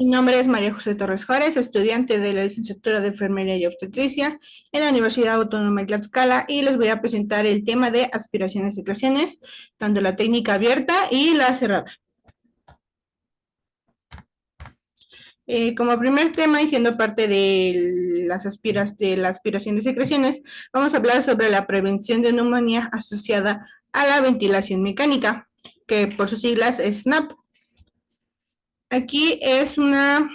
Mi nombre es María José Torres Juárez, estudiante de la licenciatura de Enfermería y Obstetricia en la Universidad Autónoma de Tlaxcala, y les voy a presentar el tema de aspiraciones y secreciones, tanto la técnica abierta y la cerrada. Como primer tema y siendo parte de la aspiración de secreciones, vamos a hablar sobre la prevención de neumonía asociada a la ventilación mecánica, que por sus siglas es SNAP. Aquí es una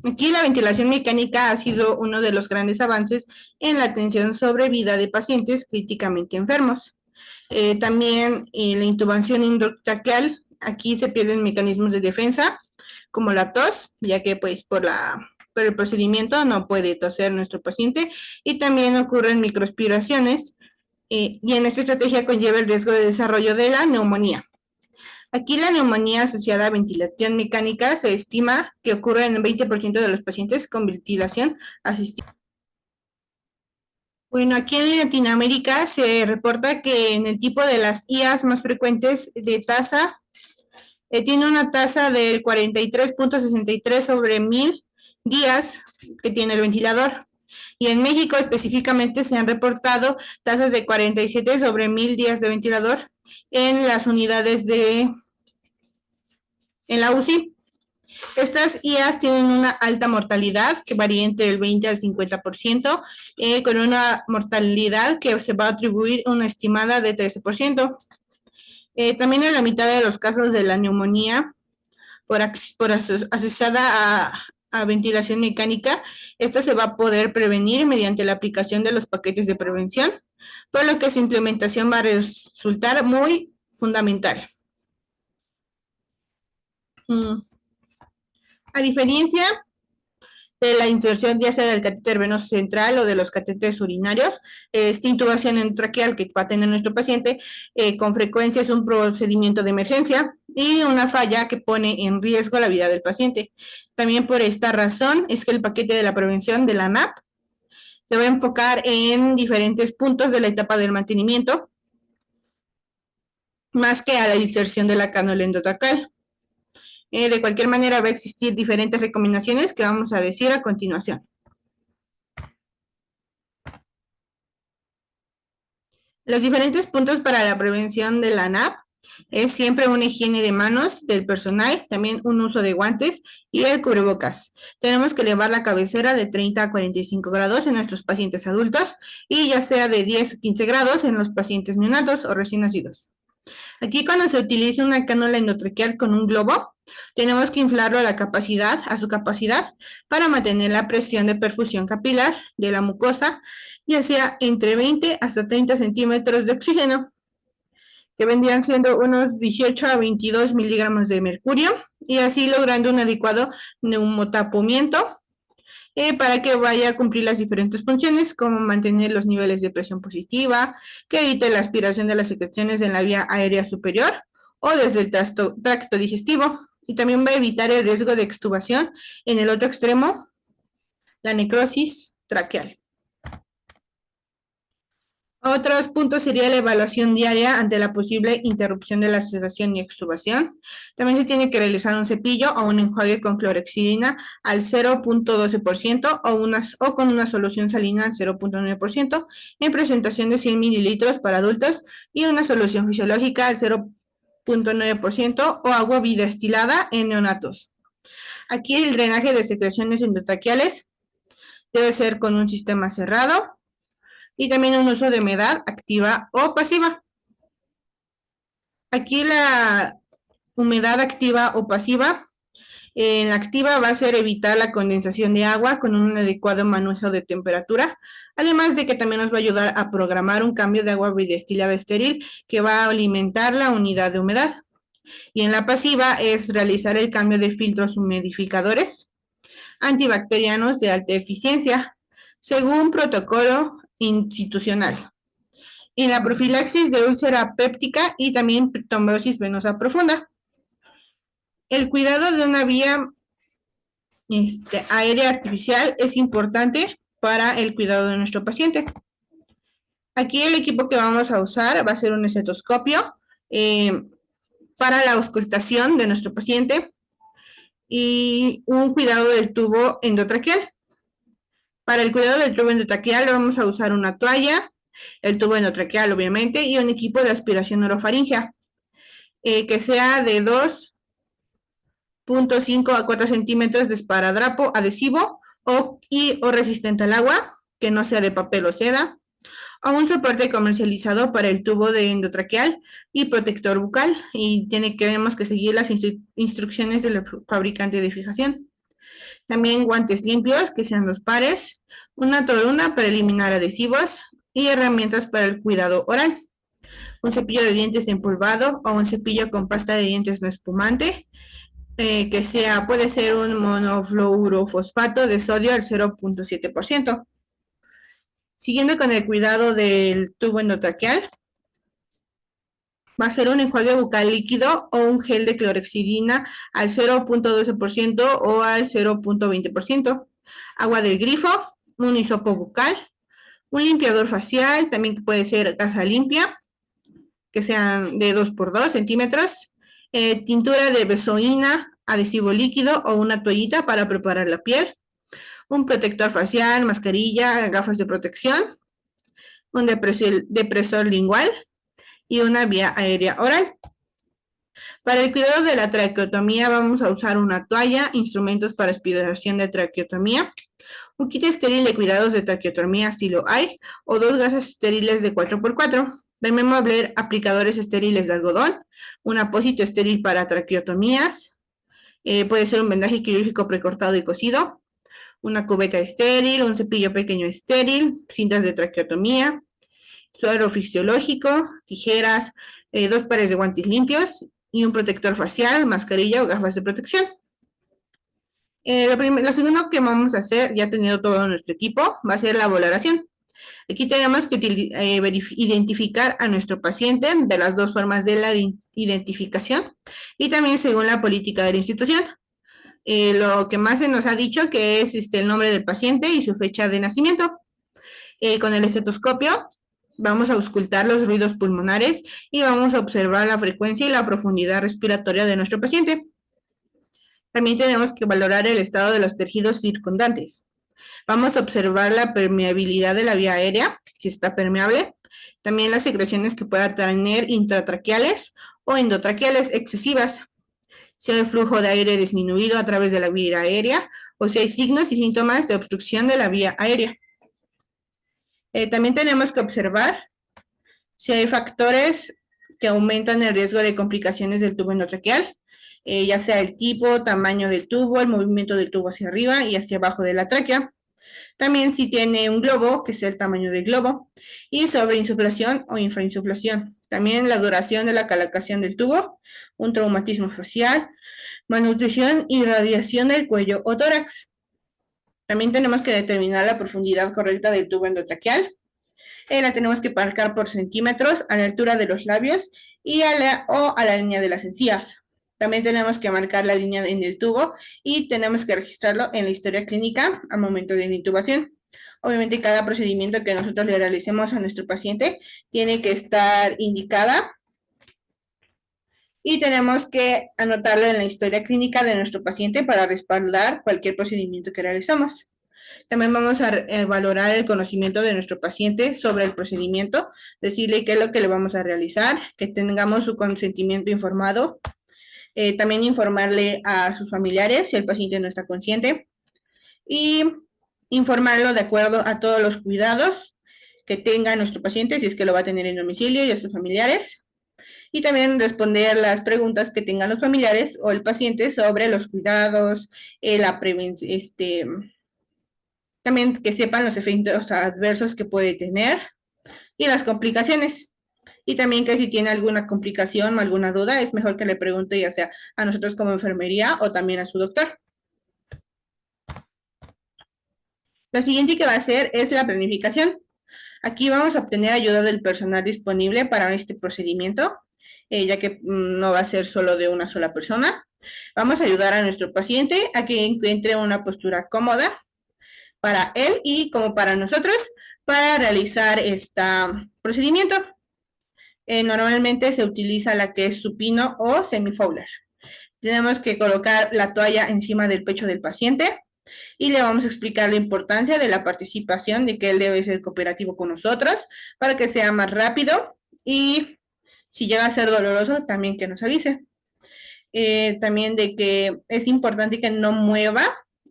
Aquí la ventilación mecánica ha sido uno de los grandes avances en la atención sobre vida de pacientes críticamente enfermos. También la intubación endotraqueal, aquí se pierden mecanismos de defensa, como la tos, ya que pues por el procedimiento no puede toser nuestro paciente, y también ocurren microaspiraciones, y en esta estrategia conlleva el riesgo de desarrollo de la neumonía. Aquí la neumonía asociada a ventilación mecánica se estima que ocurre en el 20% de los pacientes con ventilación asistida. Bueno, aquí en Latinoamérica se reporta que en el tipo de las IAs más frecuentes de tasa, tiene una tasa del 43.63 sobre 1000 días que tiene el ventilador. Y en México específicamente se han reportado tasas de 47 sobre 1000 días de ventilador en las unidades en la UCI. Estas IAs tienen una alta mortalidad que varía entre el 20 al 50%, con una mortalidad que se va a atribuir una estimada de 13%. También en la mitad de los casos de la neumonía asociada a ventilación mecánica, esta se va a poder prevenir mediante la aplicación de los paquetes de prevención, por lo que su implementación va a resultar muy fundamental. A diferencia de la inserción ya sea del catéter venoso central o de los catéteres urinarios, esta intubación endotraqueal que va a tener nuestro paciente con frecuencia es un procedimiento de emergencia y una falla que pone en riesgo la vida del paciente. También por esta razón es que el paquete de la prevención de la NAP se va a enfocar en diferentes puntos de la etapa del mantenimiento, más que a la inserción de la cánula endotraqueal. De cualquier manera, va a existir diferentes recomendaciones que vamos a decir a continuación. Los diferentes puntos para la prevención de la NAP es siempre una higiene de manos del personal, también un uso de guantes y el cubrebocas. Tenemos que elevar la cabecera de 30 a 45 grados en nuestros pacientes adultos y ya sea de 10 a 15 grados en los pacientes neonatos o recién nacidos. Aquí cuando se utiliza una cánula endotraqueal con un globo, tenemos que inflarlo a su capacidad para mantener la presión de perfusión capilar de la mucosa, ya sea entre 20 hasta 30 centímetros de oxígeno, que vendrían siendo unos 18 a 22 miligramos de mercurio, y así logrando un adecuado neumotapamiento para que vaya a cumplir las diferentes funciones, como mantener los niveles de presión positiva, que evite la aspiración de las secreciones en la vía aérea superior o desde el tracto digestivo, y también va a evitar el riesgo de extubación en el otro extremo, la necrosis traqueal. Otros puntos sería la evaluación diaria ante la posible interrupción de la sedación y extubación. También se tiene que realizar un cepillo o un enjuague con clorexidina al 0.12% o con una solución salina al 0.9% en presentación de 100 mililitros para adultos, y una solución fisiológica al 0.9% o agua bidestilada en neonatos. Aquí el drenaje de secreciones endotraqueales debe ser con un sistema cerrado, y también un uso de humedad activa o pasiva. Aquí la humedad activa o pasiva, en la activa va a ser evitar la condensación de agua con un adecuado manejo de temperatura, además de que también nos va a ayudar a programar un cambio de agua bidestilada estéril que va a alimentar la unidad de humedad. Y en la pasiva es realizar el cambio de filtros humidificadores antibacterianos de alta eficiencia, según protocolo institucional. Y la profilaxis de úlcera péptica y también trombosis venosa profunda. El cuidado de una vía aérea artificial es importante para el cuidado de nuestro paciente. Aquí el equipo que vamos a usar va a ser un estetoscopio para la auscultación de nuestro paciente, y un cuidado del tubo endotraqueal. Para el cuidado del tubo endotraqueal vamos a usar una toalla, el tubo endotraqueal obviamente, y un equipo de aspiración orofaringea que sea de 2.5 a 4 centímetros de esparadrapo adhesivo o resistente al agua, que no sea de papel o seda, o un soporte comercializado para el tubo de endotraqueal y protector bucal, y tenemos que seguir las instrucciones del fabricante de fijación. También guantes limpios, que sean los pares, una toruna para eliminar adhesivos y herramientas para el cuidado oral. Un cepillo de dientes empolvado o un cepillo con pasta de dientes no espumante, puede ser un monofluorofosfato de sodio al 0.7%. Siguiendo con el cuidado del tubo endotraqueal, va a ser un enjuague bucal líquido o un gel de clorexidina al 0.12% o al 0.20%. Agua del grifo, un hisopo bucal, un limpiador facial, también puede ser gasa limpia, que sean de 2 por 2 centímetros, tintura de benzoína, adhesivo líquido o una toallita para preparar la piel, un protector facial, mascarilla, gafas de protección, un depresor lingual y una vía aérea oral. Para el cuidado de la traqueotomía vamos a usar una toalla, instrumentos para aspiración de traqueotomía, un kit estéril de cuidados de traqueotomía si lo hay, o 2 gasas estériles de 4x4. También va a haber aplicadores estériles de algodón, un apósito estéril para traqueotomías, puede ser un vendaje quirúrgico precortado y cosido, una cubeta estéril, un cepillo pequeño estéril, cintas de traqueotomía, suero fisiológico, tijeras, 2 pares de guantes limpios y un protector facial, mascarilla o gafas de protección. Lo segundo que vamos a hacer, ya teniendo todo nuestro equipo, va a ser la valoración. Aquí tenemos que identificar a nuestro paciente de las 2 formas de la identificación y también según la política de la institución. Lo que más se nos ha dicho que es el nombre del paciente y su fecha de nacimiento. Con el estetoscopio vamos a auscultar los ruidos pulmonares y vamos a observar la frecuencia y la profundidad respiratoria de nuestro paciente. También tenemos que valorar el estado de los tejidos circundantes. Vamos a observar la permeabilidad de la vía aérea, si está permeable. También las secreciones que pueda tener intratraqueales o endotraqueales excesivas. Si hay flujo de aire disminuido a través de la vía aérea o si hay signos y síntomas de obstrucción de la vía aérea. También tenemos que observar si hay factores que aumentan el riesgo de complicaciones del tubo endotraqueal, ya sea el tipo, tamaño del tubo, el movimiento del tubo hacia arriba y hacia abajo de la tráquea. También si tiene un globo, que sea el tamaño del globo, y sobreinsuflación o infrainsuflación. También la duración de la colocación del tubo, un traumatismo facial, malnutrición y radiación del cuello o tórax. También tenemos que determinar la profundidad correcta del tubo endotraqueal. La tenemos que marcar por centímetros a la altura de los labios y a la línea de las encías. También tenemos que marcar la línea en el tubo y tenemos que registrarlo en la historia clínica al momento de la intubación. Obviamente cada procedimiento que nosotros le realicemos a nuestro paciente tiene que estar indicada y tenemos que anotarlo en la historia clínica de nuestro paciente para respaldar cualquier procedimiento que realizamos. También vamos a valorar el conocimiento de nuestro paciente sobre el procedimiento, decirle qué es lo que le vamos a realizar, que tengamos su consentimiento informado, también informarle a sus familiares si el paciente no está consciente y informarlo de acuerdo a todos los cuidados que tenga nuestro paciente, si es que lo va a tener en domicilio y a sus familiares. Y también responder las preguntas que tengan los familiares o el paciente sobre los cuidados, la prevención, también que sepan los efectos adversos que puede tener y las complicaciones. Y también que si tiene alguna complicación o alguna duda, es mejor que le pregunte ya sea a nosotros como enfermería o también a su doctor. Lo siguiente que va a hacer es la planificación. Aquí vamos a obtener ayuda del personal disponible para este procedimiento, ya que no va a ser solo de una sola persona. Vamos a ayudar a nuestro paciente a que encuentre una postura cómoda para él y como para nosotros para realizar este procedimiento. Normalmente se utiliza la que es supino o semifowler. Tenemos que colocar la toalla encima del pecho del paciente y le vamos a explicar la importancia de la participación, de que él debe ser cooperativo con nosotros para que sea más rápido y si llega a ser doloroso, también que nos avise. También de que es importante que no mueva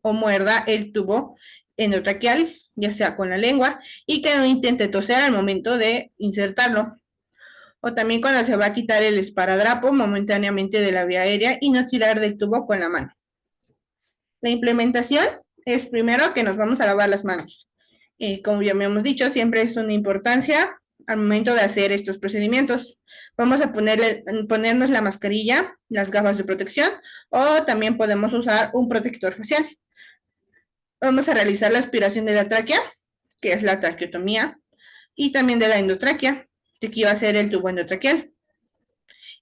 o muerda el tubo endotraqueal, ya sea con la lengua, y que no intente toser al momento de insertarlo. O también cuando se va a quitar el esparadrapo momentáneamente de la vía aérea y no tirar del tubo con la mano. La implementación es primero que nos vamos a lavar las manos. Como ya me hemos dicho, siempre es una importancia al momento de hacer estos procedimientos. Vamos a ponernos la mascarilla, las gafas de protección o también podemos usar un protector facial. Vamos a realizar la aspiración de la tráquea, que es la traqueotomía, y también de la endotraquea, que aquí va a ser el tubo endotraqueal.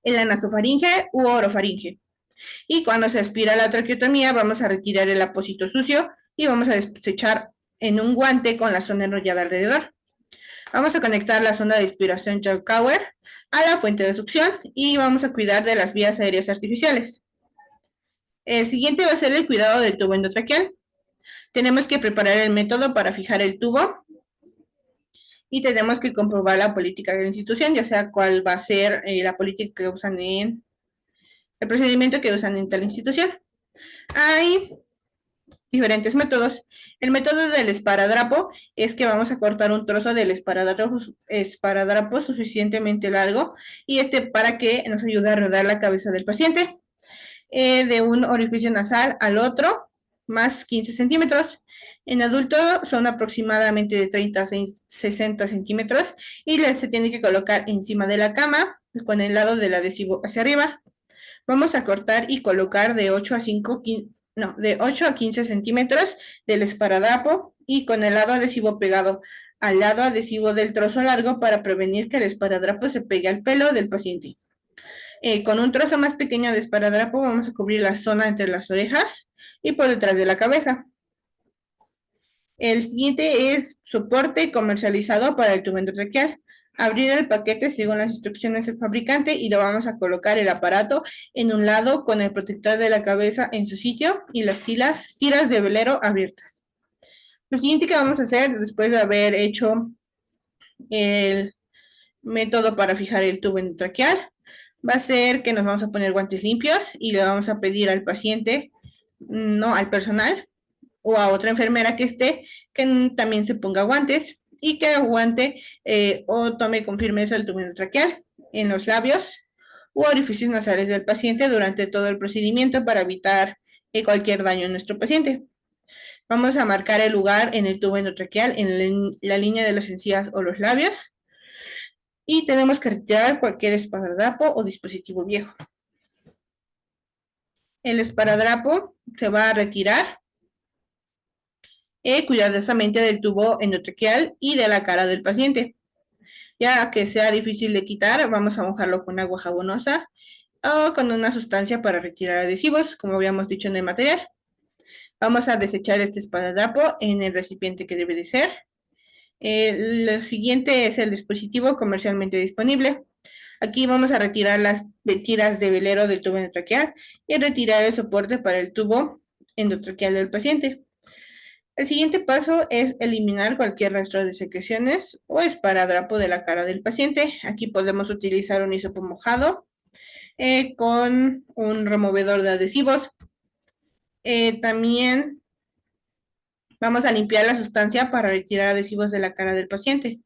En la nasofaringe u orofaringe. Y cuando se aspira la traqueotomía, vamos a retirar el apósito sucio y vamos a desechar en un guante con la zona enrollada alrededor. Vamos a conectar la sonda de inspiración Jaucower a la fuente de succión y vamos a cuidar de las vías aéreas artificiales. El siguiente va a ser el cuidado del tubo endotraqueal. Tenemos que preparar el método para fijar el tubo y tenemos que comprobar la política de la institución, ya sea cuál va a ser la política que usan en el procedimiento que usan en tal institución. Hay diferentes métodos. El método del esparadrapo es que vamos a cortar un trozo del esparadrapo suficientemente largo y para que nos ayude a rodar la cabeza del paciente de un orificio nasal al otro, más 15 centímetros. En adulto son aproximadamente de 30 a 60 centímetros y se tiene que colocar encima de la cama con el lado del adhesivo hacia arriba. Vamos a cortar y colocar de 8 a 15 centímetros del esparadrapo y con el lado adhesivo pegado al lado adhesivo del trozo largo para prevenir que el esparadrapo se pegue al pelo del paciente. Con un trozo más pequeño de esparadrapo vamos a cubrir la zona entre las orejas y por detrás de la cabeza. El siguiente es soporte comercializado para el tubo endotraqueal. Abrir el paquete según las instrucciones del fabricante y lo vamos a colocar el aparato en un lado con el protector de la cabeza en su sitio y las tiras de velero abiertas. Lo siguiente que vamos a hacer después de haber hecho el método para fijar el tubo endotraqueal va a ser que nos vamos a poner guantes limpios y le vamos a pedir al paciente, no al personal o a otra enfermera que esté, que también se ponga guantes y que aguante o tome con firmeza el tubo endotraqueal en los labios u orificios nasales del paciente durante todo el procedimiento para evitar cualquier daño en nuestro paciente. Vamos a marcar el lugar en el tubo endotraqueal en la línea de las encías o los labios y tenemos que retirar cualquier esparadrapo o dispositivo viejo. El esparadrapo se va a retirar cuidadosamente del tubo endotraqueal y de la cara del paciente. Ya que sea difícil de quitar, vamos a mojarlo con agua jabonosa o con una sustancia para retirar adhesivos, como habíamos dicho en el material. Vamos a desechar este esparadrapo en el recipiente que debe de ser. Lo siguiente es el dispositivo comercialmente disponible. Aquí vamos a retirar las tiras de velero del tubo endotraqueal y retirar el soporte para el tubo endotraqueal del paciente. El siguiente paso es eliminar cualquier rastro de secreciones o esparadrapo de la cara del paciente. Aquí podemos utilizar un hisopo mojado con un removedor de adhesivos. También vamos a limpiar la sustancia para retirar adhesivos de la cara del paciente.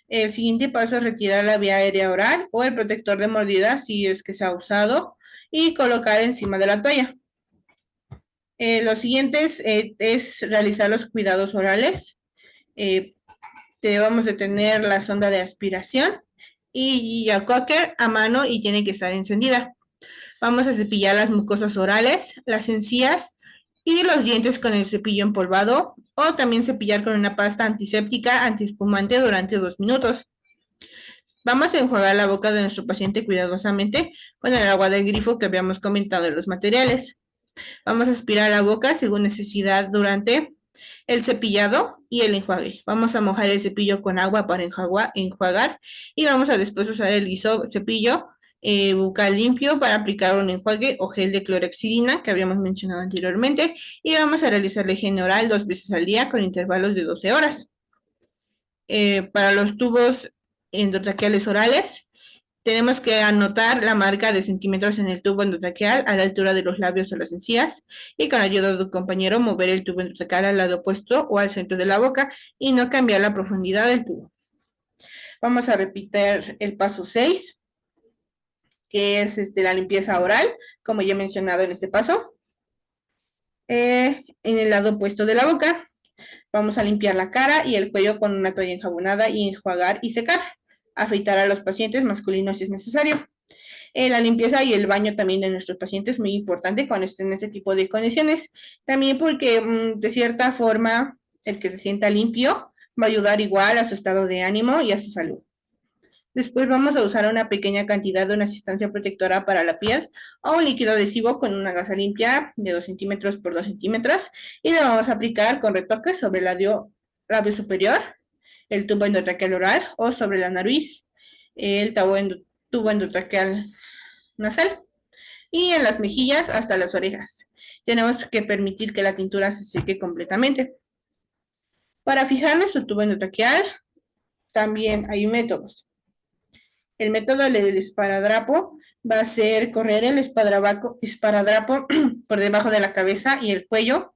El siguiente paso es retirar la vía aérea oral o el protector de mordida si es que se ha usado y colocar encima de la toalla. Lo siguiente es realizar los cuidados orales. Debemos de tener la sonda de aspiración y ya cocker a mano y tiene que estar encendida. Vamos a cepillar las mucosas orales, las encías y los dientes con el cepillo empolvado o también cepillar con una pasta antiséptica antiespumante durante 2 minutos. Vamos a enjuagar la boca de nuestro paciente cuidadosamente con el agua del grifo que habíamos comentado en los materiales. Vamos a aspirar la boca según necesidad durante el cepillado y el enjuague. Vamos a mojar el cepillo con agua para enjuagar y vamos a después usar el cepillo bucal limpio para aplicar un enjuague o gel de clorexidina que habíamos mencionado anteriormente y vamos a realizar la higiene oral 2 veces al día con intervalos de 12 horas. Para los tubos endotraqueales orales, tenemos que anotar la marca de centímetros en el tubo endotraqueal a la altura de los labios o las encías y con ayuda de un compañero mover el tubo endotraqueal al lado opuesto o al centro de la boca y no cambiar la profundidad del tubo. Vamos a repetir el paso 6, que es la limpieza oral, como ya he mencionado en este paso. En el lado opuesto de la boca, vamos a limpiar la cara y el cuello con una toalla enjabonada y enjuagar y secar. Afeitar a los pacientes masculinos si es necesario. La limpieza y el baño también de nuestros pacientes es muy importante cuando estén en este tipo de condiciones. También porque de cierta forma el que se sienta limpio va a ayudar igual a su estado de ánimo y a su salud. Después vamos a usar una pequeña cantidad de una sustancia protectora para la piel o un líquido adhesivo con una gasa limpia de 2 centímetros por 2 centímetros y le vamos a aplicar con retoques sobre el labio superior, el tubo endotraqueal oral o sobre la nariz, el tubo endotraqueal nasal y en las mejillas hasta las orejas. Tenemos que permitir que la tintura se seque completamente. Para fijar nuestro tubo endotraqueal también hay métodos. El método del esparadrapo va a ser correr el esparadrapo por debajo de la cabeza y el cuello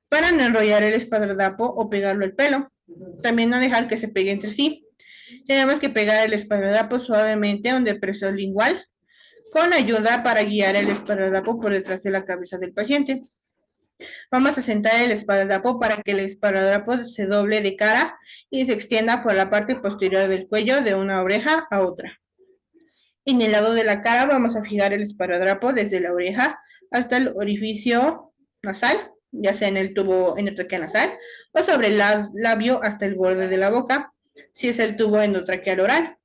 para no enrollar el esparadrapo o pegarlo al pelo. También no dejar que se pegue entre sí. Tenemos que pegar el esparadrapo suavemente donde preso lingual con ayuda para guiar el esparadrapo por detrás de la cabeza del paciente. Vamos a sentar el esparadrapo para que el esparadrapo se doble de cara y se extienda por la parte posterior del cuello de una oreja a otra. En el lado de la cara vamos a fijar el esparadrapo desde la oreja hasta el orificio nasal, ya sea en el tubo endotraqueal nasal o sobre el labio hasta el borde de la boca, si es el tubo endotraqueal oral.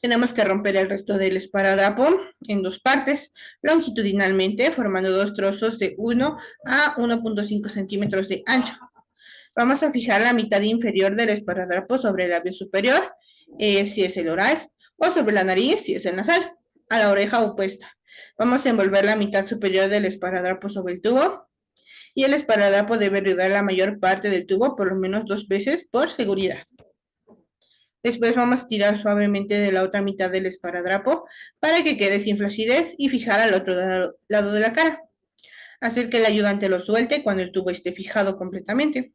Tenemos que romper el resto del esparadrapo en 2 partes, longitudinalmente, formando 2 trozos de 1 a 1.5 centímetros de ancho. Vamos a fijar la mitad inferior del esparadrapo sobre el labio superior, si es el oral, o sobre la nariz, si es el nasal, a la oreja opuesta. Vamos a envolver la mitad superior del esparadrapo sobre el tubo, y el esparadrapo debe rodear la mayor parte del tubo por lo menos 2 veces por seguridad. Después vamos a tirar suavemente de la otra mitad del esparadrapo para que quede sin flacidez y fijar al otro lado de la cara. Hacer que el ayudante lo suelte cuando el tubo esté fijado completamente.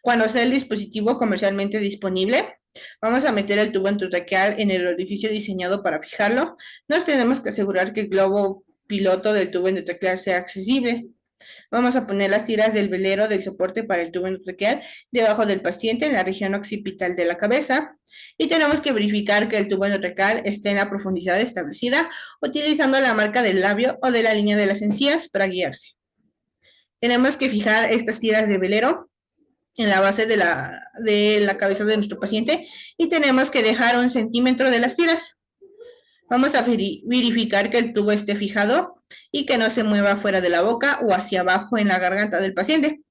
Cuando sea el dispositivo comercialmente disponible, vamos a meter el tubo endotraqueal en el orificio diseñado para fijarlo. Nos tenemos que asegurar que el globo piloto del tubo endotraqueal sea accesible. Vamos a poner las tiras del velero del soporte para el tubo endotraqueal debajo del paciente en la región occipital de la cabeza y tenemos que verificar que el tubo endotraqueal esté en la profundidad establecida utilizando la marca del labio o de la línea de las encías para guiarse. Tenemos que fijar estas tiras de velero en la base de la cabeza de nuestro paciente y tenemos que dejar 1 centímetro de las tiras. Vamos a verificar que el tubo esté fijado y que no se mueva fuera de la boca o hacia abajo en la garganta del paciente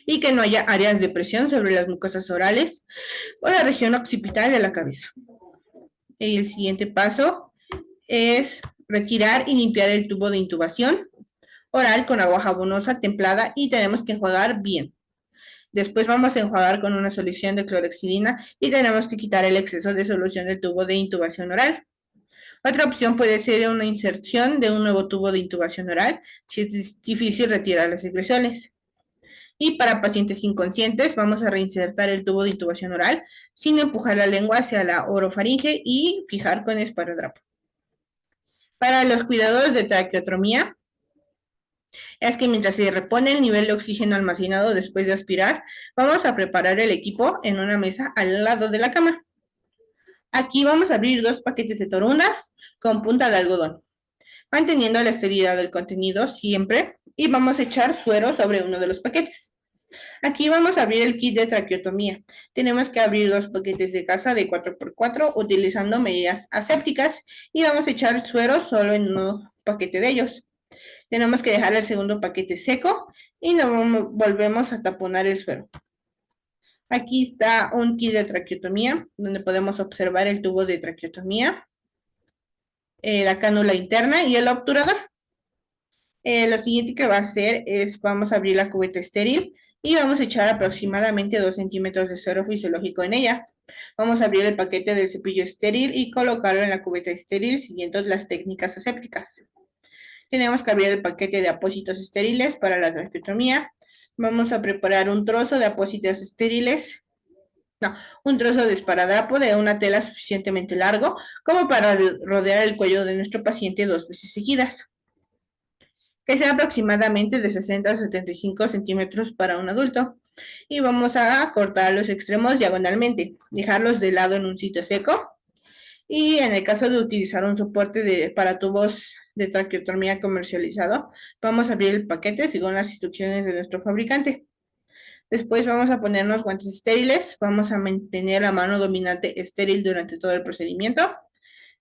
y que no haya áreas de presión sobre las mucosas orales o la región occipital de la cabeza. El siguiente paso es retirar y limpiar el tubo de intubación oral con agua jabonosa templada y tenemos que enjuagar bien. Después vamos a enjuagar con una solución de clorexidina y tenemos que quitar el exceso de solución del tubo de intubación oral. Otra opción puede ser una inserción de un nuevo tubo de intubación oral si es difícil retirar las secreciones. Y para pacientes inconscientes vamos a reinsertar el tubo de intubación oral sin empujar la lengua hacia la orofaringe y fijar con esparadrapo. Para los cuidados de traqueotomía, es que mientras se repone el nivel de oxígeno almacenado después de aspirar, vamos a preparar el equipo en una mesa al lado de la cama. Aquí vamos a abrir 2 paquetes de torundas con punta de algodón, manteniendo la esterilidad del contenido siempre, y vamos a echar suero sobre uno de los paquetes. Aquí vamos a abrir el kit de traqueotomía. Tenemos que abrir 2 paquetes de gasa de 4x4 utilizando medidas asépticas y vamos a echar suero solo en un paquete de ellos. Tenemos que dejar el segundo paquete seco y no volvemos a taponar el suero. Aquí está un kit de traqueotomía donde podemos observar el tubo de traqueotomía. la cánula interna y el obturador. Lo siguiente que va a hacer es, vamos a abrir la cubeta estéril y vamos a echar aproximadamente 2 centímetros de suero fisiológico en ella. Vamos a abrir el paquete del cepillo estéril y colocarlo en la cubeta estéril siguiendo las técnicas asépticas. Tenemos que abrir el paquete de apósitos estériles para la traqueotomía. Vamos a preparar un trozo de apósitos estériles, no, un trozo de esparadrapo de una tela suficientemente largo como para rodear el cuello de nuestro paciente 2 veces seguidas, que sea aproximadamente de 60 a 75 centímetros para un adulto. Y vamos a cortar los extremos diagonalmente, dejarlos de lado en un sitio seco. Y en el caso de utilizar un soporte para tubos de traqueotomía comercializado, vamos a abrir el paquete según las instrucciones de nuestro fabricante. Después vamos a ponernos guantes estériles, vamos a mantener la mano dominante estéril durante todo el procedimiento.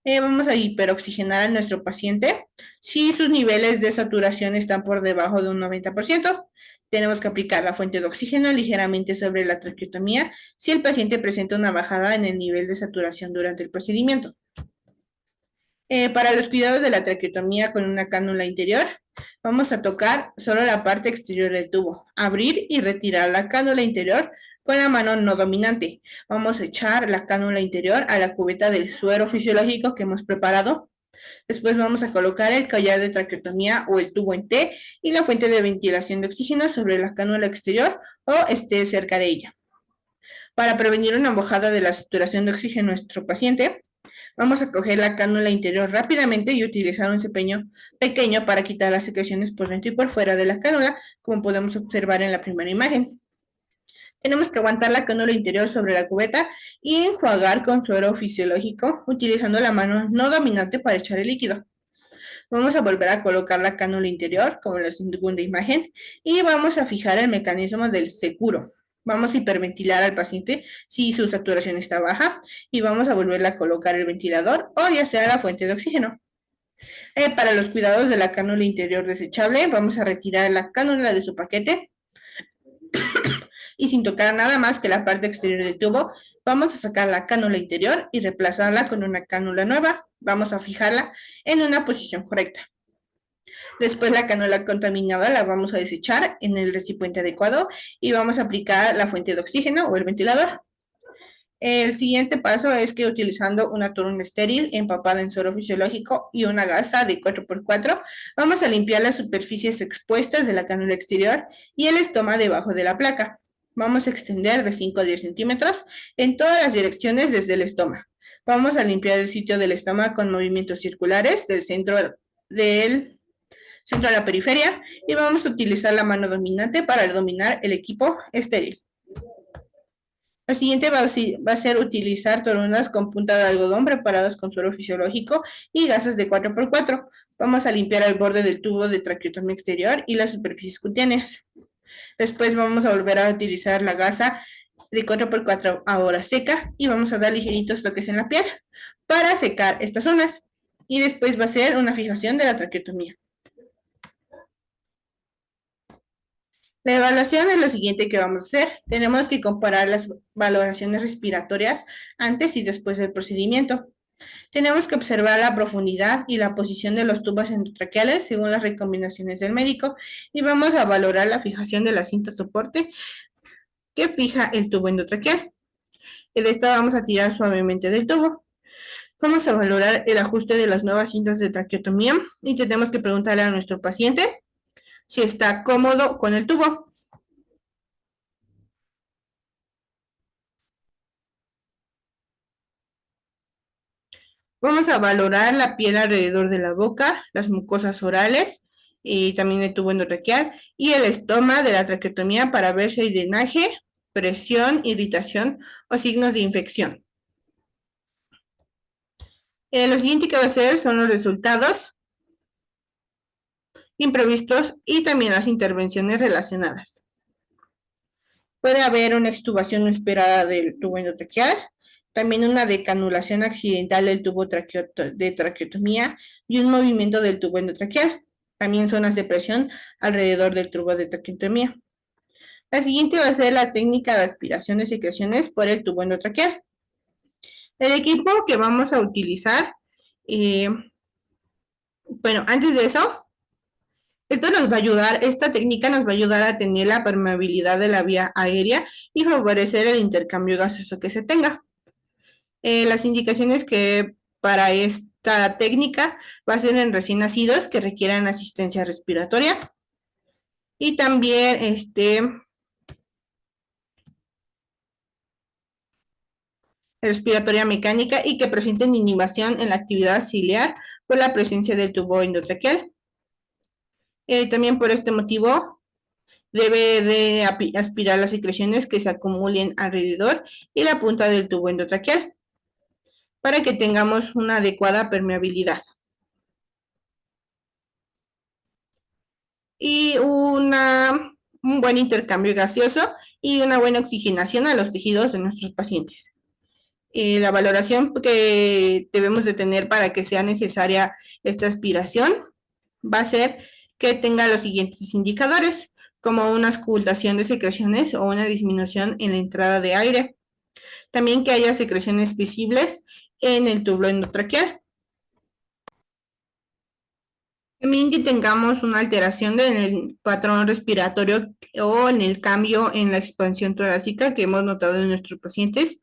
Vamos a hiperoxigenar a nuestro paciente. Si sus niveles de saturación están por debajo de un 90%, tenemos que aplicar la fuente de oxígeno ligeramente sobre la traqueotomía si el paciente presenta una bajada en el nivel de saturación durante el procedimiento. Para los cuidados de la traqueotomía con una cánula interior, vamos a tocar solo la parte exterior del tubo, abrir y retirar la cánula interior con la mano no dominante. Vamos a echar la cánula interior a la cubeta del suero fisiológico que hemos preparado. Después vamos a colocar el collar de traqueotomía o el tubo en T y la fuente de ventilación de oxígeno sobre la cánula exterior o esté cerca de ella. Para prevenir una bajada de la saturación de oxígeno en nuestro paciente, vamos a coger la cánula interior rápidamente y utilizar un cepillo pequeño para quitar las secreciones por dentro y por fuera de la cánula, como podemos observar en la primera imagen. Tenemos que aguantar la cánula interior sobre la cubeta y enjuagar con suero fisiológico utilizando la mano no dominante para echar el líquido. Vamos a volver a colocar la cánula interior, como en la segunda imagen, y vamos a fijar el mecanismo del seguro. Vamos a hiperventilar al paciente si su saturación está baja y vamos a volverle a colocar el ventilador o ya sea la fuente de oxígeno. Para los cuidados de la cánula interior desechable, vamos a retirar la cánula de su paquete y sin tocar nada más que la parte exterior del tubo, vamos a sacar la cánula interior y reemplazarla con una cánula nueva. Vamos a fijarla en una posición correcta. Después la cánula contaminada la vamos a desechar en el recipiente adecuado y vamos a aplicar la fuente de oxígeno o el ventilador. El siguiente paso es que utilizando una toalla estéril empapada en suero fisiológico y una gasa de 4x4, vamos a limpiar las superficies expuestas de la cánula exterior y el estoma debajo de la placa. Vamos a extender de 5 a 10 centímetros en todas las direcciones desde el estoma. Vamos a limpiar el sitio del estoma con movimientos circulares del centro a la periferia y vamos a utilizar la mano dominante para dominar el equipo estéril. Lo siguiente va a ser utilizar torondas con punta de algodón preparadas con suero fisiológico y gasas de 4x4. Vamos a limpiar el borde del tubo de traqueotomía exterior y las superficies cutáneas. Después vamos a volver a utilizar la gasa de 4x4 ahora seca y vamos a dar ligeritos toques en la piel para secar estas zonas. Y después va a ser una fijación de la traqueotomía. La evaluación es lo siguiente que vamos a hacer. Tenemos que comparar las valoraciones respiratorias antes y después del procedimiento. Tenemos que observar la profundidad y la posición de los tubos endotraqueales según las recomendaciones del médico y vamos a valorar la fijación de la cinta soporte que fija el tubo endotraqueal. De esta vamos a tirar suavemente del tubo. Vamos a valorar el ajuste de las nuevas cintas de traqueotomía y tenemos que preguntarle a nuestro paciente si está cómodo con el tubo. Vamos a valorar la piel alrededor de la boca, las mucosas orales y también el tubo endotraqueal y el estoma de la traqueotomía para ver si hay drenaje, presión, irritación o signos de infección. Lo siguiente que va a hacer son los resultados imprevistos y también las intervenciones relacionadas. Puede haber una extubación no esperada del tubo endotraqueal, también una decanulación accidental del tubo de traqueotomía y un movimiento del tubo endotraqueal. También zonas de presión alrededor del tubo de traqueotomía. La siguiente va a ser la técnica de aspiración de secreciones por el tubo endotraqueal. El equipo que vamos a utilizar Bueno, antes de eso, esta técnica nos va a ayudar a tener la permeabilidad de la vía aérea y favorecer el intercambio gaseoso que se tenga. Las indicaciones que para esta técnica va a ser en recién nacidos que requieran asistencia respiratoria y también respiratoria mecánica y que presenten inhibición en la actividad ciliar por la presencia del tubo endotraqueal. También por este motivo debe de aspirar las secreciones que se acumulen alrededor y la punta del tubo endotraqueal para que tengamos una adecuada permeabilidad. Y un buen intercambio gaseoso y una buena oxigenación a los tejidos de nuestros pacientes. La valoración que debemos de tener para que sea necesaria esta aspiración va a ser que tenga los siguientes indicadores, como una ocultación de secreciones o una disminución en la entrada de aire. También que haya secreciones visibles en el tubo endotraqueal. También que tengamos una alteración en el patrón respiratorio o en el cambio en la expansión torácica que hemos notado en nuestros pacientes.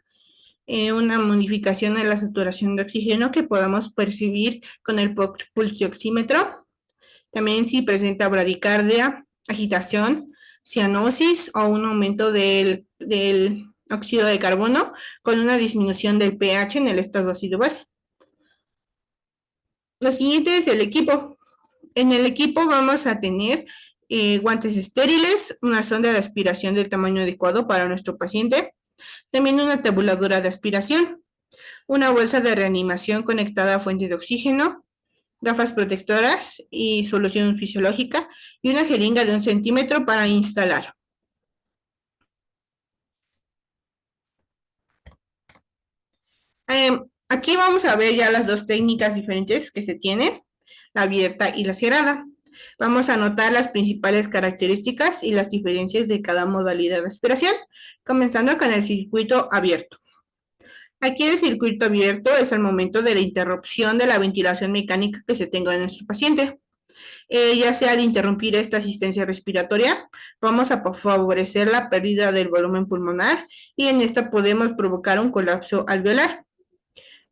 Una modificación en la saturación de oxígeno que podamos percibir con el pulsioxímetro. También si presenta bradicardia, agitación, cianosis o un aumento del óxido de carbono con una disminución del pH en el estado ácido-base. Lo siguiente es el equipo. En el equipo vamos a tener guantes estériles, una sonda de aspiración del tamaño adecuado para nuestro paciente, también una tabuladora de aspiración, una bolsa de reanimación conectada a fuente de oxígeno, gafas protectoras y solución fisiológica y una jeringa de 1 centímetro para instalar. Aquí vamos a ver ya las dos técnicas diferentes que se tienen, la abierta y la cerrada. Vamos a anotar las principales características y las diferencias de cada modalidad de aspiración, comenzando con el circuito abierto. Aquí el circuito abierto es el momento de la interrupción de la ventilación mecánica que se tenga en nuestro paciente. Ya sea al interrumpir esta asistencia respiratoria, vamos a favorecer la pérdida del volumen pulmonar y en esta podemos provocar un colapso alveolar.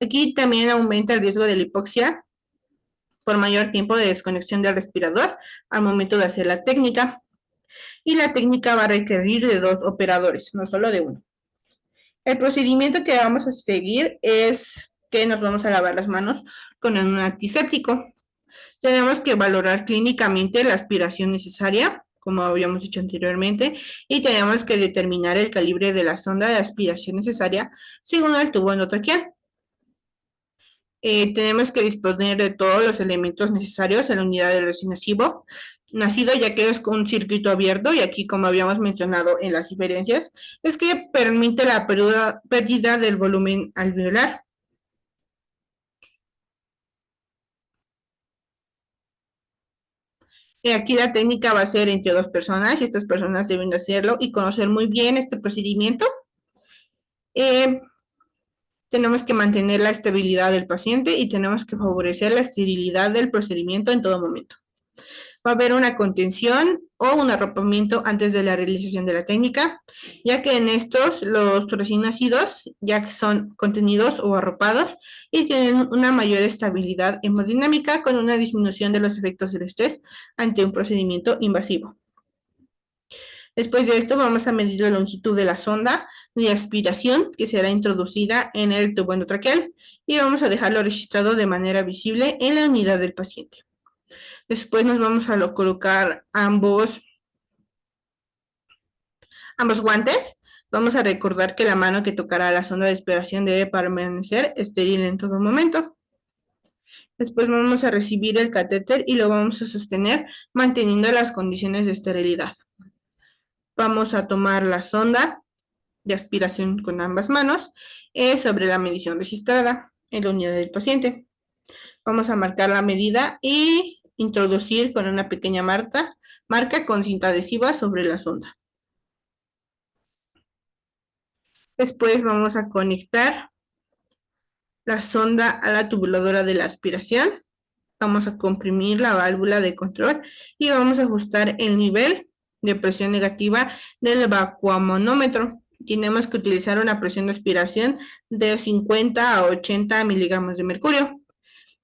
Aquí también aumenta el riesgo de la hipoxia por mayor tiempo de desconexión del respirador al momento de hacer la técnica. Y la técnica va a requerir de 2 operadores, no solo de uno. El procedimiento que vamos a seguir es que nos vamos a lavar las manos con un antiséptico. Tenemos que valorar clínicamente la aspiración necesaria, como habíamos dicho anteriormente, y tenemos que determinar el calibre de la sonda de aspiración necesaria según el tubo endotraqueal. Tenemos que disponer de todos los elementos necesarios en la unidad del recién nacido, ya que es un circuito abierto y aquí, como habíamos mencionado en las diferencias, es que permite la pérdida del volumen alveolar. Aquí la técnica va a ser entre 2 personas y estas personas deben de hacerlo y conocer muy bien este procedimiento. Eh, Tenemos que mantener la estabilidad del paciente y tenemos que favorecer la esterilidad del procedimiento en todo momento. Va a haber una contención o un arropamiento antes de la realización de la técnica, ya que en estos los recién nacidos ya que son contenidos o arropados y tienen una mayor estabilidad hemodinámica con una disminución de los efectos del estrés ante un procedimiento invasivo. Después de esto vamos a medir la longitud de la sonda de aspiración que será introducida en el tubo endotraqueal y vamos a dejarlo registrado de manera visible en la unidad del paciente. Después nos vamos a colocar ambos guantes. Vamos a recordar que la mano que tocará la sonda de aspiración debe permanecer estéril en todo momento. Después vamos a recibir el catéter y lo vamos a sostener manteniendo las condiciones de esterilidad. Vamos a tomar la sonda de aspiración con ambas manos sobre la medición registrada en la unidad del paciente. Vamos a marcar la medida y introducir con una pequeña marca con cinta adhesiva sobre la sonda. Después vamos a conectar la sonda a la tubuladora de la aspiración vamos a comprimir la válvula de control y vamos a ajustar el nivel de presión negativa del vacuomanómetro. Tenemos que utilizar una presión de aspiración de 50 a 80 miligramos de mercurio.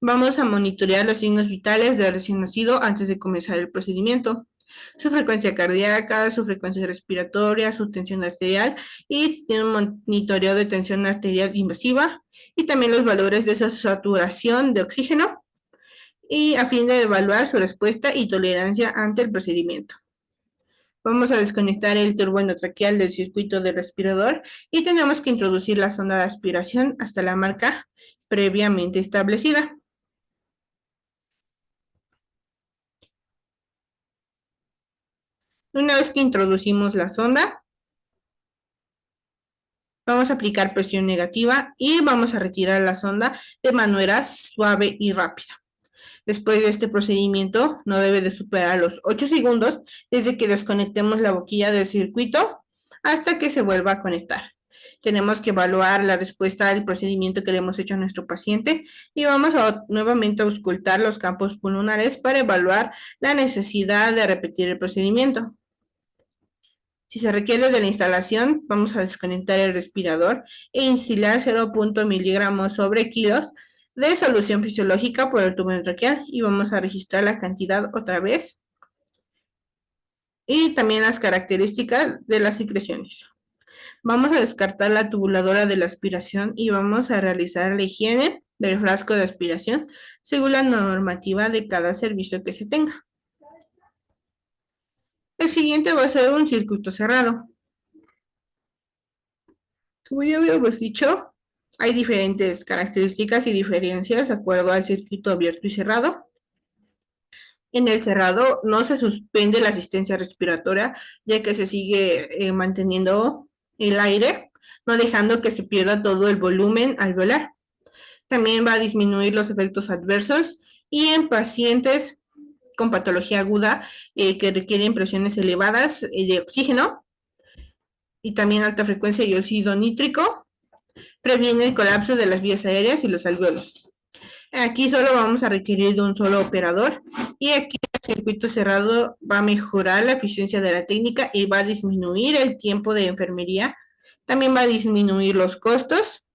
Vamos a monitorear los signos vitales del recién nacido antes de comenzar el procedimiento. Su frecuencia cardíaca, su frecuencia respiratoria, su tensión arterial y si tiene un monitoreo de tensión arterial invasiva y también los valores de esa saturación de oxígeno y a fin de evaluar su respuesta y tolerancia ante el procedimiento. Vamos a desconectar el turbo endotraqueal del circuito del respirador y tenemos que introducir la sonda de aspiración hasta la marca previamente establecida. Una vez que introducimos la sonda, vamos a aplicar presión negativa y vamos a retirar la sonda de manera suave y rápida. Después de este procedimiento, no debe de superar los 8 segundos desde que desconectemos la boquilla del circuito hasta que se vuelva a conectar. Tenemos que evaluar la respuesta al procedimiento que le hemos hecho a nuestro paciente y vamos a nuevamente auscultar los campos pulmonares para evaluar la necesidad de repetir el procedimiento. Si se requiere de la instalación, vamos a desconectar el respirador e instilar 0.0 miligramos sobre kilos de solución fisiológica por el tubo endotraqueal y vamos a registrar la cantidad otra vez y también las características de las secreciones. Vamos a descartar la tubuladora de la aspiración y vamos a realizar la higiene del frasco de aspiración según la normativa de cada servicio que se tenga. El siguiente va a ser un circuito cerrado. Como ya habíamos dicho, hay diferentes características y diferencias de acuerdo al circuito abierto y cerrado. En el cerrado no se suspende la asistencia respiratoria, ya que se sigue manteniendo el aire, no dejando que se pierda todo el volumen alveolar. También va a disminuir los efectos adversos y en pacientes con patología aguda que requieren presiones elevadas de oxígeno y también alta frecuencia y óxido nítrico, previene el colapso de las vías aéreas y los alvéolos. Aquí solo vamos a requerir de un solo operador y aquí el circuito cerrado va a mejorar la eficiencia de la técnica y va a disminuir el tiempo de enfermería. También va a disminuir los costos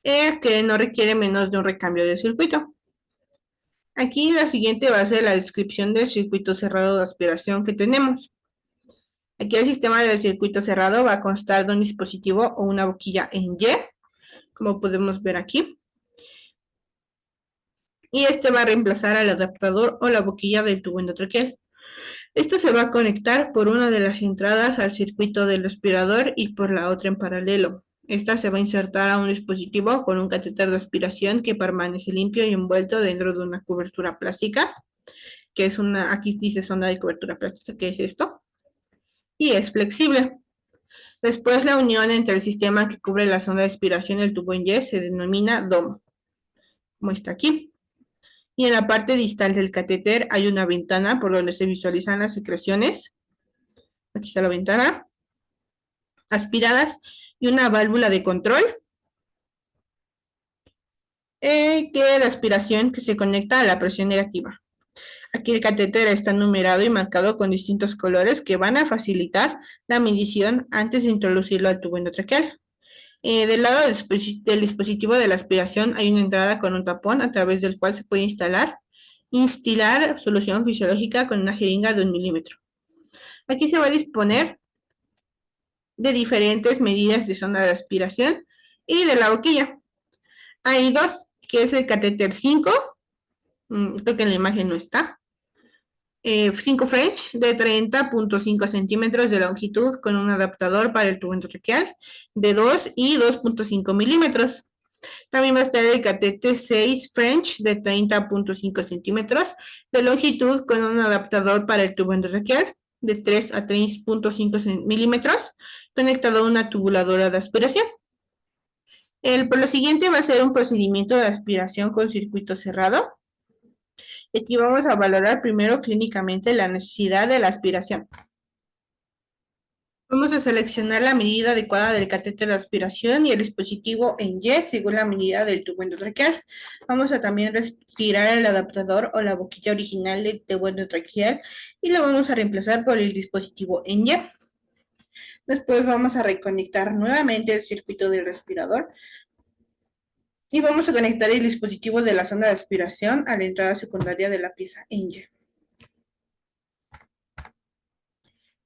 que no requiere menos de un recambio de circuito. Aquí la siguiente va a ser la descripción del circuito cerrado de aspiración que tenemos. Aquí el sistema del circuito cerrado va a constar de un dispositivo o una boquilla en Y, como podemos ver aquí. Y este va a reemplazar al adaptador o la boquilla del tubo endotraqueal. Esto se va a conectar por una de las entradas al circuito del respirador y por la otra en paralelo. Esta se va a insertar a un dispositivo con un catéter de aspiración que permanece limpio y envuelto dentro de una cobertura plástica, que es una, aquí dice sonda de cobertura plástica, que es esto, y es flexible. Después la unión entre el sistema que cubre la sonda de aspiración y el tubo en Y se denomina domo, como está aquí. Y en la parte distal del catéter hay una ventana por donde se visualizan las secreciones. Aquí está la ventana. Aspiradas y una válvula de control que de aspiración que se conecta a la presión negativa. Aquí el catéter está numerado y marcado con distintos colores que van a facilitar la medición antes de introducirlo al tubo endotraqueal. Del lado del dispositivo de la aspiración hay una entrada con un tapón a través del cual se puede instilar solución fisiológica con una jeringa de 1 milímetro. Aquí se va a disponer de diferentes medidas de sonda de aspiración y de la boquilla. Hay dos, que es el catéter 5, creo que en la imagen no está, 5 French de 30.5 centímetros de longitud con un adaptador para el tubo endotraqueal de 2 y 2.5 milímetros. También va a estar el catéter 6 French de 30.5 centímetros de longitud con un adaptador para el tubo endotraqueal de 3 a 3.5 milímetros conectado a una tubuladora de aspiración. Por lo siguiente va a ser un procedimiento de aspiración con circuito cerrado. Aquí vamos a valorar primero clínicamente la necesidad de la aspiración. Vamos a seleccionar la medida adecuada del catéter de aspiración y el dispositivo en Y según la medida del tubo endotraqueal. Vamos a también retirar el adaptador o la boquilla original del tubo endotraqueal y lo vamos a reemplazar por el dispositivo en Y. Después vamos a reconectar nuevamente el circuito del respirador y vamos a conectar el dispositivo de la sonda de aspiración a la entrada secundaria de la pieza en Y.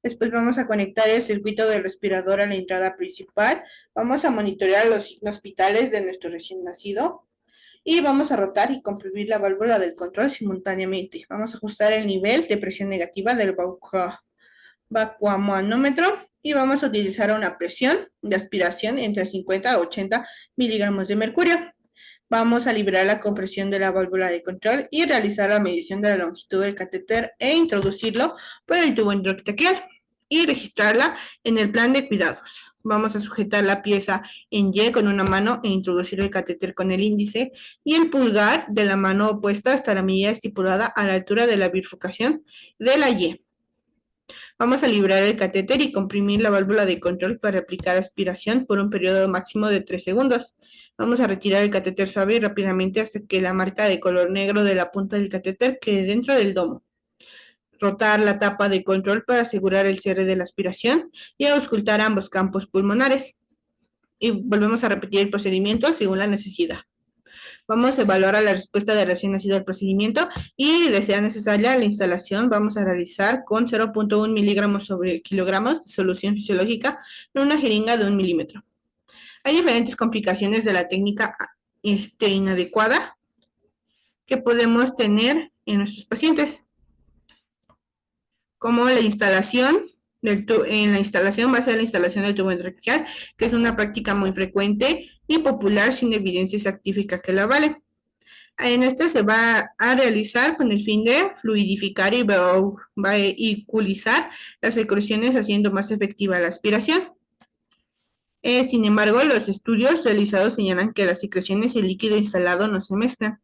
Después vamos a conectar el circuito del respirador a la entrada principal. Vamos a monitorear los signos vitales de nuestro recién nacido. Y vamos a rotar y comprimir la válvula del control simultáneamente. Vamos a ajustar el nivel de presión negativa del vacuamanómetro y vamos a utilizar una presión de aspiración entre 50 a 80 miligramos de mercurio. Vamos a liberar la compresión de la válvula de control y realizar la medición de la longitud del catéter e introducirlo por el tubo endotraqueal y registrarla en el plan de cuidados. Vamos a sujetar la pieza en Y con una mano e introducir el catéter con el índice y el pulgar de la mano opuesta hasta la medida estipulada a la altura de la bifurcación de la Y. Vamos a liberar el catéter y comprimir la válvula de control para aplicar aspiración por un periodo máximo de 3 segundos. Vamos a retirar el catéter suave y rápidamente hasta que la marca de color negro de la punta del catéter quede dentro del domo. Rotar la tapa de control para asegurar el cierre de la aspiración y auscultar ambos campos pulmonares. Y volvemos a repetir el procedimiento según la necesidad. Vamos a evaluar la respuesta de recién nacido al procedimiento y, de ser necesaria, la instalación vamos a realizar con 0.1 miligramos sobre kilogramos de solución fisiológica en una jeringa de 1 milímetro. Hay diferentes complicaciones de la técnica inadecuada que podemos tener en nuestros pacientes, como la instalación en la instalación va a ser la instalación del tubo endotraqueal, que es una práctica muy frecuente y popular sin evidencia científica que la avale. En este se va a realizar con el fin de fluidificar y vehiculizar las secreciones, haciendo más efectiva la aspiración. Sin embargo, los estudios realizados señalan que las secreciones y el líquido instalado no se mezclan.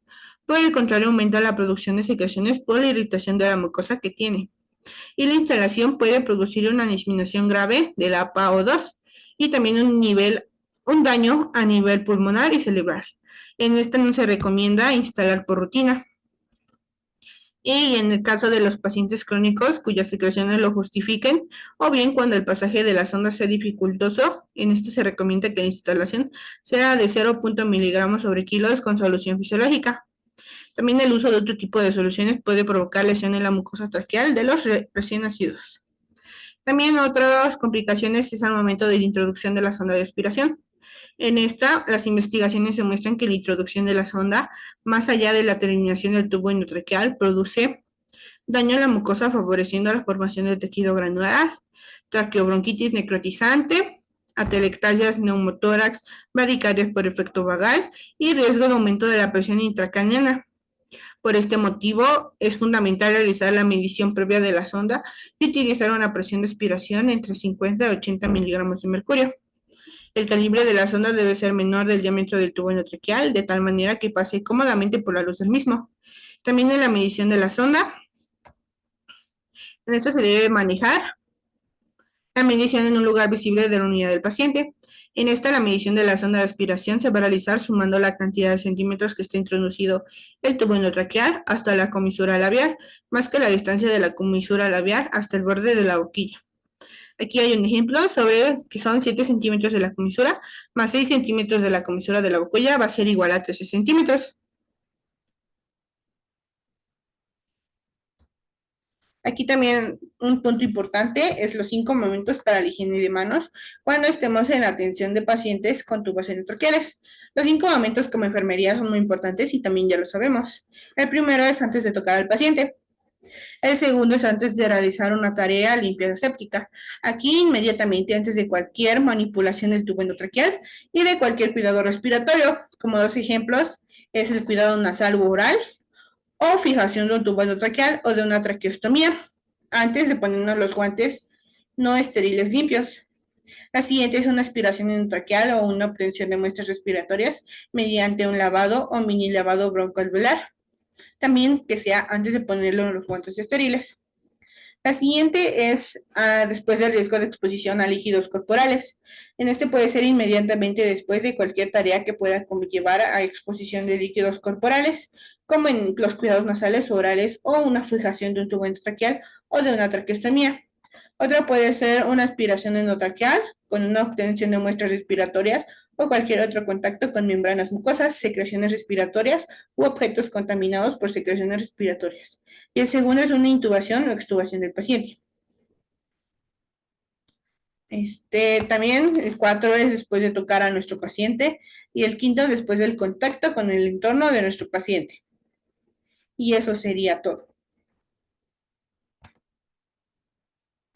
Por el contrario, aumenta la producción de secreciones por la irritación de la mucosa que tiene. Y la instalación puede producir una disminución grave de la PaO2 y también un daño a nivel pulmonar y cerebral. En esta no se recomienda instalar por rutina. Y en el caso de los pacientes crónicos cuyas secreciones lo justifiquen, o bien cuando el pasaje de la sonda sea dificultoso, en este se recomienda que la instalación sea de 0.0 miligramos sobre kilos con solución fisiológica. También el uso de otro tipo de soluciones puede provocar lesión en la mucosa traqueal de los recién nacidos. También otras complicaciones es al momento de la introducción de la sonda de aspiración. En esta, las investigaciones demuestran que la introducción de la sonda, más allá de la terminación del tubo endotraqueal, produce daño a la mucosa favoreciendo la formación de tejido granular, traqueobronquitis necrotizante, atelectasias, neumotórax, bradicardias por efecto vagal y riesgo de aumento de la presión intracraneana. Por este motivo, es fundamental realizar la medición previa de la sonda y utilizar una presión de aspiración entre 50 y 80 miligramos de mercurio. El calibre de la sonda debe ser menor del diámetro del tubo endotraqueal, de tal manera que pase cómodamente por la luz del mismo. También en la medición de la sonda, en esta se debe manejar la medición en un lugar visible de la unidad del paciente. En esta, la medición de la sonda de aspiración se va a realizar sumando la cantidad de centímetros que está introducido el tubo endotraqueal hasta la comisura labial, más que la distancia de la comisura labial hasta el borde de la boquilla. Aquí hay un ejemplo sobre que son 7 centímetros de la comisura más 6 centímetros de la comisura de la boquilla va a ser igual a 13 centímetros. Aquí también un punto importante es los 5 momentos para la higiene de manos cuando estemos en la atención de pacientes con tubos endotraqueales. Los 5 momentos como enfermería son muy importantes y también ya lo sabemos. El primero es antes de tocar al paciente. El segundo es antes de realizar una tarea limpieza séptica. Aquí inmediatamente antes de cualquier manipulación del tubo endotraqueal y de cualquier cuidado respiratorio. Como dos ejemplos es el cuidado nasal u oral o fijación de un tubo endotraqueal o de una traqueostomía antes de ponernos los guantes no estériles limpios. La siguiente es una aspiración endotraqueal o una obtención de muestras respiratorias mediante un lavado o mini lavado broncoalveolar. También que sea antes de ponerlo en los guantes estériles. La siguiente es después del riesgo de exposición a líquidos corporales. En este puede ser inmediatamente después de cualquier tarea que pueda conllevar a exposición de líquidos corporales, como en los cuidados nasales o orales o una fijación de un tubo endotraqueal o de una traqueostomía. Otra puede ser una aspiración endotraqueal con una obtención de muestras respiratorias o cualquier otro contacto con membranas mucosas, secreciones respiratorias u objetos contaminados por secreciones respiratorias. Y el segundo es una intubación o extubación del paciente. También el 4 es después de tocar a nuestro paciente y el quinto después del contacto con el entorno de nuestro paciente. Y eso sería todo.